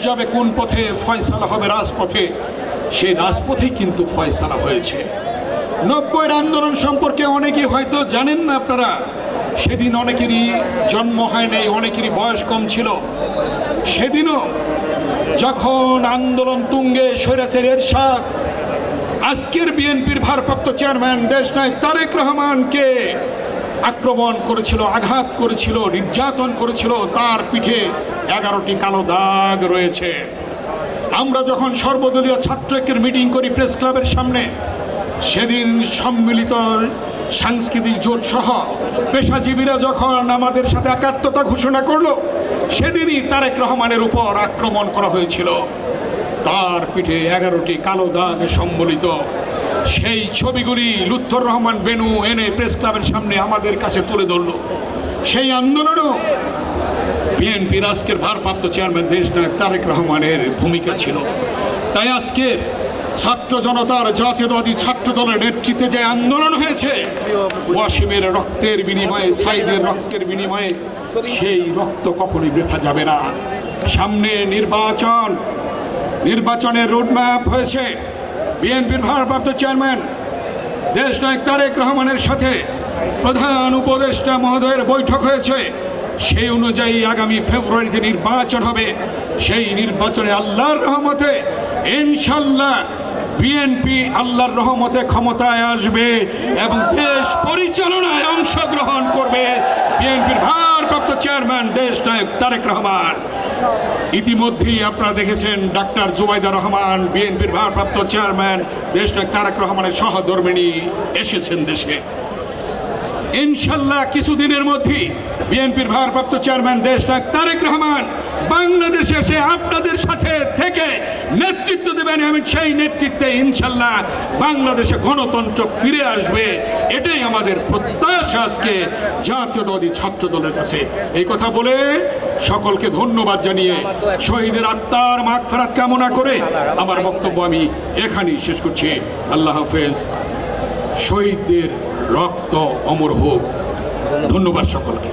যাবে কোন পথে, ফয়সালা হবে রাজপথে, সেই রাজপথেই কিন্তু ফয়সালা হয়েছে। 90-এর আন্দোলন সম্পর্কে অনেকেই হয়তো জানেন না আপনারা। সেদিন অনেকেরই জন্ম হয় নাই, অনেকেরই বয়স কম ছিল। সেদিনও যখন আন্দোলন তুঙ্গে স্বৈরাচারী এরশাদ আজকের বিএনপির ভারপ্রাপ্ত চেয়ারম্যান দেশনায়ক তারেক রহমানকে আক্রমণ করেছিল, আঘাত করেছিল, নির্যাতন করেছিল, তার পিঠে 11টি কালো দাগ রয়েছে। আমরা যখন সর্বদলীয় ছাত্র ঐক্যের মিটিং করি প্রেস ক্লাবের সামনে, সেদিন সম্মিলিত সাংস্কৃতিক জোট সহ পেশাজীবীরা যখন আমাদের সাথে একাত্মতা ঘোষণা করলো, সেদিনই তারেক রহমানের উপর আক্রমণ করা হয়েছিল। তার পিঠে 11টি কালো দাগ সম্বলিত সেই ছবিগুলি লুৎফর রহমান বেনু এনে প্রেস ক্লাবের সামনে আমাদের কাছে তুলে ধরল। সেই আন্দোলনও বিএনপির আজকের ভারপ্রাপ্ত চেয়ারম্যান দেশনায়ক তারেক রহমানের ভূমিকা ছিল। তাই আজকে ছাত্র জনতার জাতীয়তাবাদী ছাত্র দলের নেতৃত্বে যে আন্দোলন হয়েছে, ওয়াসিমের রক্তের বিনিময়ে, সাইদের রক্তের বিনিময়ে, সেই রক্ত কখনোই বৃথা যাবে না। সামনে নির্বাচনের রোডম্যাপ হয়েছে। বিএনপির ভারপ্রাপ্ত চেয়ারম্যান দেশনায়ক তারেক রহমানের সাথে প্রধান উপদেষ্টা মহোদয়ের বৈঠক হয়েছে। সেই অনুযায়ী আগামী ফেব্রুয়ারিতে নির্বাচন হবে। সেই নির্বাচনে আল্লাহর রহমতে ইনশাল্লাহ বিএনপি আল্লাহর রহমতে ক্ষমতায় আসবে এবং দেশ পরিচালনায় অংশগ্রহণ করবে বিএনপির ভারপ্রাপ্ত চেয়ারম্যান দেশনায়ক তারেক রহমান। ইতিমধ্যেই আপনারা দেখেছেন ডাক্তার জুবাইদা রহমান, বিএনপির ভারপ্রাপ্ত চেয়ারম্যান দেশনায়ক তারেক রহমানের সহধর্মিণী এসেছেন দেশে। ইনশাল্লাহ কিছুদিনের মধ্যেই বিএনপির ভারপ্রাপ্ত চেয়ারম্যান দেশনায়ক তারেক রহমান বাংলাদেশে এসে আপনাদের সাথে থেকে নেতৃত্ব দেবেন এবং সেই নেতৃত্বে ইনশাল্লাহ বাংলাদেশে গণতন্ত্র ফিরে আসবে। এটাই আমাদের প্রত্যাশা আজকে জাতীয়তাবাদী ছাত্র দলের কাছে। এই কথা বলে সকলকে ধন্যবাদ জানিয়ে শহীদের আত্মার মাগফিরাত কামনা করে আমার বক্তব্য আমি এখানেই শেষ করছি। আল্লাহ হাফেজ। শহীদদের রক্ত অমর হোক। ধন্যবাদ সকলকে।